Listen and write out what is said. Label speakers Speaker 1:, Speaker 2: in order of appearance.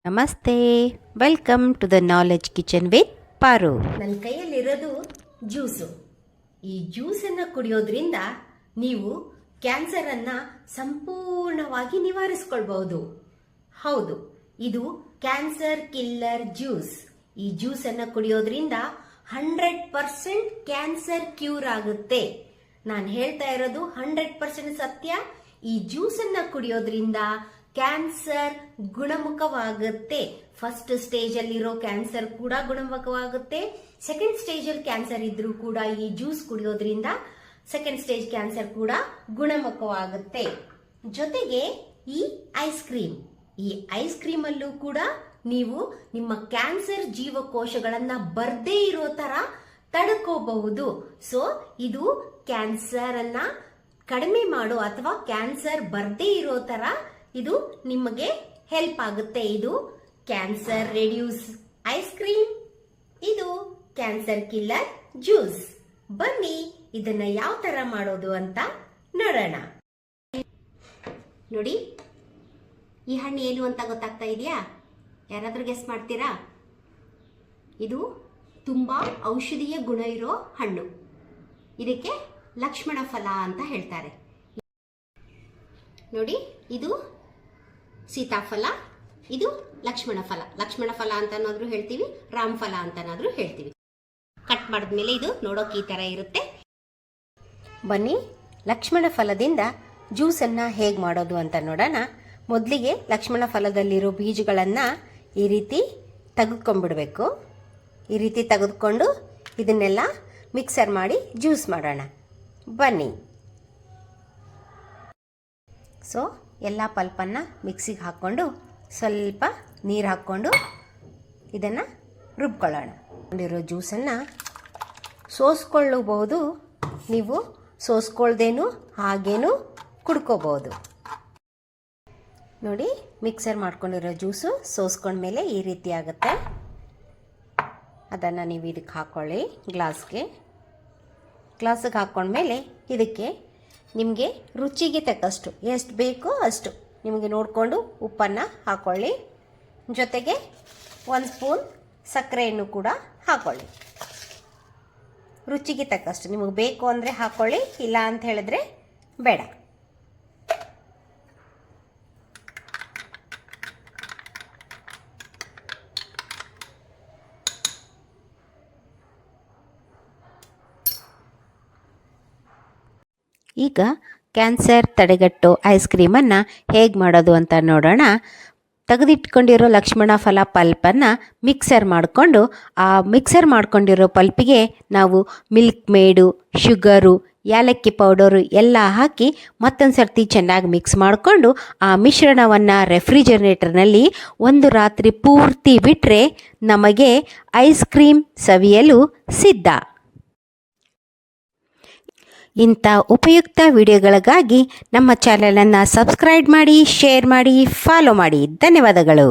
Speaker 1: ನಮಸ್ತೆ, welcome to the knowledge kitchen with Paru.
Speaker 2: ನನ್ನ ಕೈಯಲ್ಲಿರೋದು juice. ಈ ಜ್ಯೂಸನ್ನು ಕುಡಿಯೋದ್ರಿಂದ ನೀವು ಕ್ಯಾನ್ಸರನ್ನು ಸಂಪೂರ್ಣವಾಗಿ ನಿವಾರಿಸ್ಕೊಳ್ಬಹುದು. ಹೌದು, ಇದು ಕ್ಯಾನ್ಸರ್ ಕಿಲ್ಲರ್ ಜ್ಯೂಸ್. ಈ ಜ್ಯೂಸನ್ನು ಕುಡಿಯೋದ್ರಿಂದ 100% ಕ್ಯಾನ್ಸರ್ ಕ್ಯೂರ್ ಆಗುತ್ತೆ. ನಾನು ಹೇಳ್ತಾ ಇರೋದು 100% ಸತ್ಯ. ಈ ಜ್ಯೂಸನ್ನು ಕುಡಿಯೋದ್ರಿಂದ ಕ್ಯಾನ್ಸರ್ ಗುಣಮುಖವಾಗುತ್ತೆ. ಫಸ್ಟ್ ಸ್ಟೇಜ್ ಅಲ್ಲಿರೋ ಕ್ಯಾನ್ಸರ್ ಕೂಡ ಗುಣಮುಖವಾಗುತ್ತೆ. ಸೆಕೆಂಡ್ ಸ್ಟೇಜ್ ಅಲ್ಲಿ ಕ್ಯಾನ್ಸರ್ ಇದ್ರೂ ಕೂಡ ಈ ಜ್ಯೂಸ್ ಕುಡಿಯೋದ್ರಿಂದ ಸೆಕೆಂಡ್ ಸ್ಟೇಜ್ ಕ್ಯಾನ್ಸರ್ ಕೂಡ ಗುಣಮುಖವಾಗುತ್ತೆ. ಜೊತೆಗೆ ಈ ಐಸ್ ಕ್ರೀಮ್ ಅಲ್ಲೂ ಕೂಡ ನೀವು ನಿಮ್ಮ ಕ್ಯಾನ್ಸರ್ ಜೀವಕೋಶಗಳನ್ನ ಬರ್ದೇ ಇರೋ ತರ ತಡ್ಕೋಬಹುದು. ಸೊ ಇದು ಕ್ಯಾನ್ಸರ್ ಅನ್ನ ಕಡಿಮೆ ಮಾಡೋ ಅಥವಾ ಕ್ಯಾನ್ಸರ್ ಬರ್ದೇ ಇರೋ ತರ ಇದು ನಿಮಗೆ ಹೆಲ್ಪ್ ಆಗುತ್ತೆ. ಇದು ಕ್ಯಾನ್ಸರ್ ರೆಡ್ಯೂಸ್ ಐಸ್ ಕ್ರೀಮ್, ಇದು ಕ್ಯಾನ್ಸರ್ ಕಿಲ್ಲರ್ ಜ್ಯೂಸ್. ಬನ್ನಿ ಇದನ್ನ ಯಾವ ತರ ಮಾಡೋದು ಅಂತ ನೋಡೋಣ. ನೋಡಿ, ಈ ಹಣ್ಣು ಏನು ಅಂತ ಗೊತ್ತಾಗ್ತಾ ಇದೆಯಾ? ಯಾರಾದ್ರೂ ಗೆಸ್ ಮಾಡ್ತೀರಾ? ಇದು ತುಂಬಾ ಔಷಧೀಯ ಗುಣ ಇರೋ ಹಣ್ಣು. ಇದಕ್ಕೆ ಲಕ್ಷ್ಮಣ ಫಲ ಅಂತ ಹೇಳ್ತಾರೆ. ನೋಡಿ, ಇದು ಸೀತಾಫಲ, ಇದು ಲಕ್ಷ್ಮಣ ಫಲ. ಲಕ್ಷ್ಮಣ ಫಲ ಅಂತನಾದ್ರೂ ಹೇಳ್ತೀವಿ, ರಾಮಫಲ ಅಂತನಾದ್ರೂ ಹೇಳ್ತೀವಿ. ಕಟ್ ಮಾಡಿದ್ಮೇಲೆ ಇದು ನೋಡೋಕೆ ಈ ತರ ಇರುತ್ತೆ. ಬನ್ನಿ ಲಕ್ಷ್ಮಣ ಫಲದಿಂದ ಜ್ಯೂಸನ್ನು ಹೇಗೆ ಮಾಡೋದು ಅಂತ ನೋಡೋಣ. ಮೊದಲಿಗೆ ಲಕ್ಷ್ಮಣ ಫಲದಲ್ಲಿರೋ ಬೀಜಗಳನ್ನು ಈ ರೀತಿ ತೆಗೆದುಕೊಂಡ್ಬಿಡ್ಬೇಕು. ಈ ರೀತಿ ತೆಗೆದುಕೊಂಡು ಇದನ್ನೆಲ್ಲ ಮಿಕ್ಸರ್ ಮಾಡಿ ಜ್ಯೂಸ್ ಮಾಡೋಣ. ಬನ್ನಿ. ಸೊ ಎಲ್ಲ ಪಲ್ಪನ್ನು ಮಿಕ್ಸಿಗೆ ಹಾಕ್ಕೊಂಡು ಸ್ವಲ್ಪ ನೀರು ಹಾಕ್ಕೊಂಡು ಇದನ್ನು ರುಬ್ಕೊಳ್ಳೋಣ. ಕೊಂಡಿರೋ ಜ್ಯೂಸನ್ನು ಸೋಸ್ಕೊಳ್ಳಬಹುದು. ನೀವು ಸೋಸ್ಕೊಳ್ದೇನು ಹಾಗೇನು ಕುಡ್ಕೋಬಹುದು. ನೋಡಿ, ಮಿಕ್ಸರ್ ಮಾಡ್ಕೊಂಡಿರೋ ಜ್ಯೂಸು ಸೋಸ್ಕೊಂಡ್ಮೇಲೆ ಈ ರೀತಿ ಆಗುತ್ತೆ. ಅದನ್ನು ನೀವು ಇದಕ್ಕೆ ಹಾಕ್ಕೊಳ್ಳಿ. ಗ್ಲಾಸ್ಗೆ ಹಾಕ್ಕೊಂಡ್ಮೇಲೆ ಇದಕ್ಕೆ ನಿಮಗೆ ರುಚಿಗೆ ತಕ್ಕಷ್ಟು ಎಷ್ಟು ಬೇಕೋ ಅಷ್ಟು ನಿಮಗೆ ನೋಡಿಕೊಂಡು ಉಪ್ಪನ್ನು ಹಾಕ್ಕೊಳ್ಳಿ. ಜೊತೆಗೆ 1 ಸ್ಪೂನ್ ಸಕ್ಕರೆಯನ್ನು ಕೂಡ ಹಾಕ್ಕೊಳ್ಳಿ. ರುಚಿಗೆ ತಕ್ಕಷ್ಟು ನಿಮಗೆ ಬೇಕು ಅಂದರೆ ಹಾಕ್ಕೊಳ್ಳಿ, ಇಲ್ಲ ಅಂತ ಹೇಳಿದ್ರೆ ಬೇಡ.
Speaker 1: ಈಗ ಕ್ಯಾನ್ಸರ್ ತಡೆಗಟ್ಟೋ ಐಸ್ ಕ್ರೀಮನ್ನು ಹೇಗೆ ಮಾಡೋದು ಅಂತ ನೋಡೋಣ. ತೆಗೆದಿಟ್ಕೊಂಡಿರೋ ಲಕ್ಷ್ಮಣ ಫಲ ಪಲ್ಪನ್ನು ಮಿಕ್ಸರ್ ಮಾಡಿಕೊಂಡು ಆ ಮಿಕ್ಸರ್ ಮಾಡ್ಕೊಂಡಿರೋ ಪಲ್ಪಿಗೆ ನಾವು ಮಿಲ್ಕ್ ಮೇಡು, ಶುಗರು, ಏಲಕ್ಕಿ ಪೌಡರು ಎಲ್ಲ ಹಾಕಿ ಮತ್ತೊಂದು ಸರ್ತಿ ಚೆನ್ನಾಗಿ ಮಿಕ್ಸ್ ಮಾಡಿಕೊಂಡು ಆ ಮಿಶ್ರಣವನ್ನು ರೆಫ್ರಿಜರೇಟರ್ನಲ್ಲಿ 1 ರಾತ್ರಿ ಪೂರ್ತಿ ಬಿಟ್ಟರೆ ನಮಗೆ ಐಸ್ ಕ್ರೀಮ್ ಸವಿಯಲು ಸಿದ್ಧ. ಇಂಥ ಉಪಯುಕ್ತ ವಿಡಿಯೋಗಳಿಗಾಗಿ ನಮ್ಮ ಚಾನಲನ್ನು ಸಬ್ಸ್ಕ್ರೈಬ್ ಮಾಡಿ, ಶೇರ್ ಮಾಡಿ, ಫಾಲೋ ಮಾಡಿ. ಧನ್ಯವಾದಗಳು.